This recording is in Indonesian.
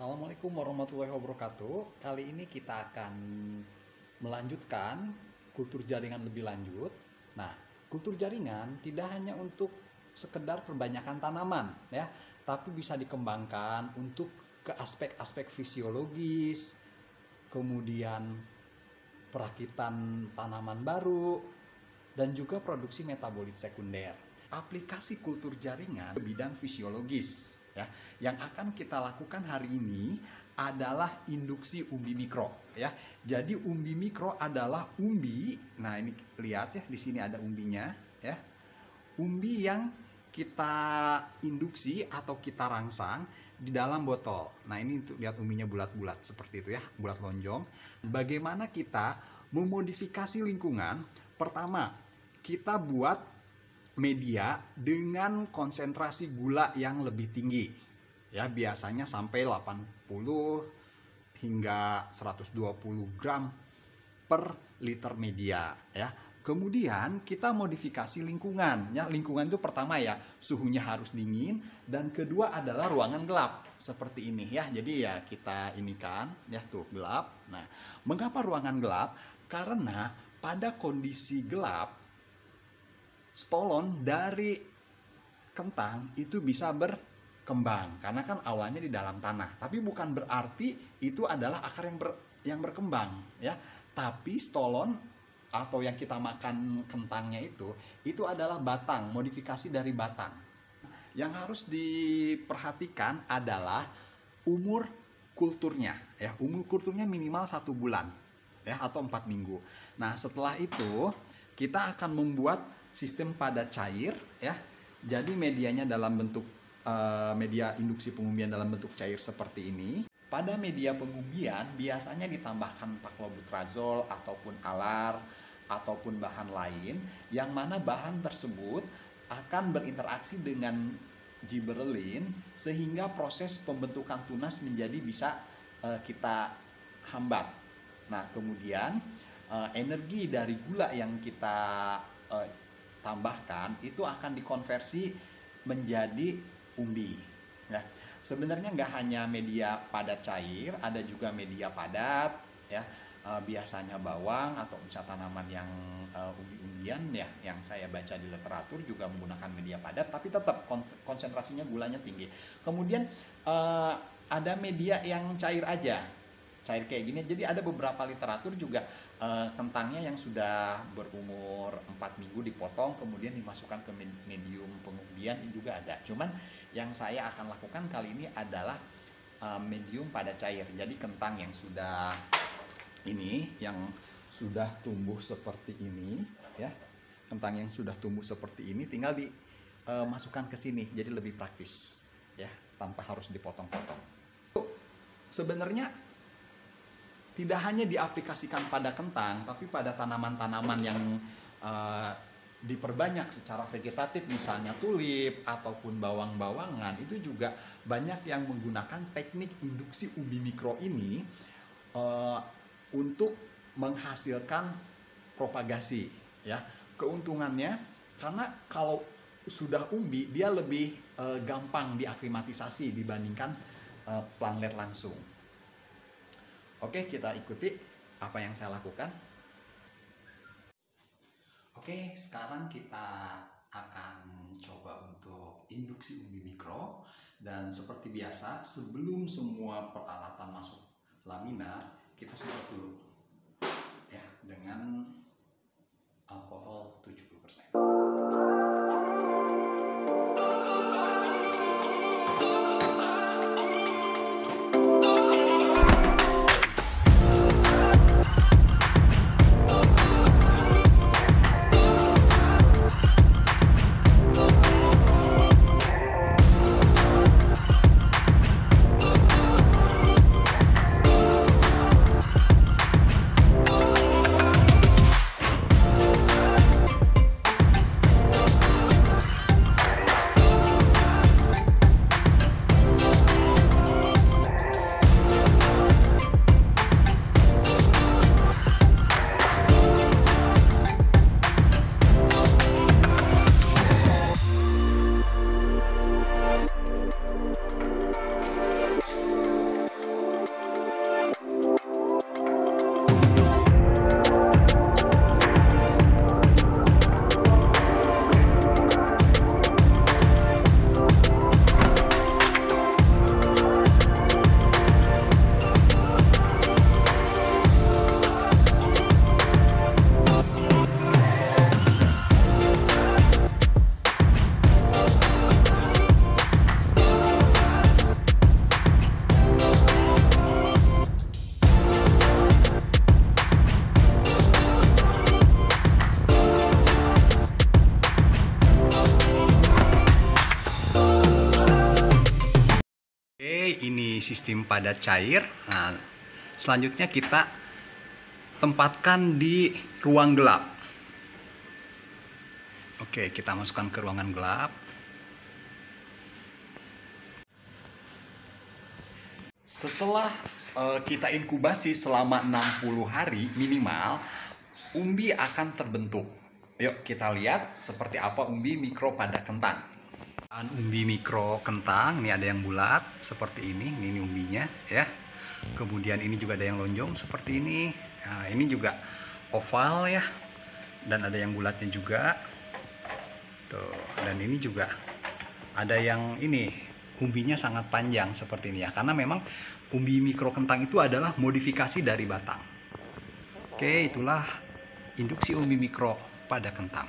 Assalamualaikum warahmatullahi wabarakatuh. Kali ini kita akan melanjutkan kultur jaringan lebih lanjut. Nah, kultur jaringan tidak hanya untuk sekedar perbanyakan tanaman ya, tapi bisa dikembangkan untuk ke aspek-aspek fisiologis, kemudian perakitan tanaman baru, dan juga produksi metabolit sekunder. Aplikasi kultur jaringan di bidang fisiologis ya, yang akan kita lakukan hari ini adalah induksi umbi mikro ya. Jadi umbi mikro adalah umbi. Nah, ini lihat ya, di sini ada umbinya ya. Umbi yang kita induksi atau kita rangsang di dalam botol. Nah, ini untuk lihat umbinya bulat-bulat seperti itu ya, bulat lonjong. Bagaimana kita memodifikasi lingkungan? Pertama, kita buat media dengan konsentrasi gula yang lebih tinggi ya, biasanya sampai 80 hingga 120 gram per liter media ya. Kemudian kita modifikasi lingkungan ya. Lingkungan itu pertama ya, suhunya harus dingin, dan kedua adalah ruangan gelap seperti ini ya. Jadi ya kita ini kan ya, tuh gelap. Nah, mengapa ruangan gelap? Karena pada kondisi gelap stolon dari kentang itu bisa berkembang karena kan awalnya di dalam tanah. Tapi bukan berarti itu adalah akar yang berkembang ya. Tapi stolon atau yang kita makan kentangnya itu adalah batang, modifikasi dari batang. Yang harus diperhatikan adalah umur kulturnya ya. Umur kulturnya minimal 1 bulan ya, atau 4 minggu. Nah, setelah itu kita akan membuat sistem padat cair ya. Jadi medianya dalam bentuk media induksi pengumbian dalam bentuk cair seperti ini. Pada media pengumbian biasanya ditambahkan paklobutrazol ataupun alar ataupun bahan lain, yang mana bahan tersebut akan berinteraksi dengan gibberellin sehingga proses pembentukan tunas menjadi bisa kita hambat. Nah, kemudian energi dari gula yang kita tambahkan itu akan dikonversi menjadi umbi ya. Sebenarnya nggak hanya media padat cair, ada juga media padat ya. Biasanya bawang atau misalnya tanaman yang umbi-umbian ya, yang saya baca di literatur juga menggunakan media padat, tapi tetap konsentrasinya gulanya tinggi. Kemudian ada media yang cair aja, cair kayak gini. Jadi ada beberapa literatur juga kentangnya yang sudah berumur 4 minggu dipotong kemudian dimasukkan ke medium pengumbian juga ada. Cuman yang saya akan lakukan kali ini adalah medium pada cair. Jadi kentang yang sudah ini, yang sudah tumbuh seperti ini ya. Kentang yang sudah tumbuh seperti ini tinggal dimasukkan ke sini. Jadi lebih praktis ya, tanpa harus dipotong-potong. Sebenarnya tidak hanya diaplikasikan pada kentang, tapi pada tanaman-tanaman yang diperbanyak secara vegetatif, misalnya tulip ataupun bawang-bawangan, itu juga banyak yang menggunakan teknik induksi umbi mikro ini untuk menghasilkan propagasi ya. Keuntungannya karena kalau sudah umbi dia lebih gampang diaklimatisasi dibandingkan plantlet langsung. Oke, kita ikuti apa yang saya lakukan. Oke, sekarang kita akan coba untuk induksi umbi mikro. Dan seperti biasa, sebelum semua peralatan masuk laminar, kita semprot dulu ya, dengan alkohol 70%. sistem padat cair. Nah, selanjutnya kita tempatkan di ruang gelap. Oke, kita masukkan ke ruangan gelap. Setelah kita inkubasi selama 60 hari minimal, umbi akan terbentuk. Yuk kita lihat seperti apa umbi mikro pada kentang. Umbi mikro kentang, ini ada yang bulat seperti ini umbinya ya. Kemudian ini juga ada yang lonjong seperti ini. Nah, ini juga oval ya. Dan ada yang bulatnya juga. Tuh, dan ini juga ada yang ini umbinya sangat panjang seperti ini ya. Karena memang umbi mikro kentang itu adalah modifikasi dari batang. Oke, itulah induksi umbi mikro pada kentang.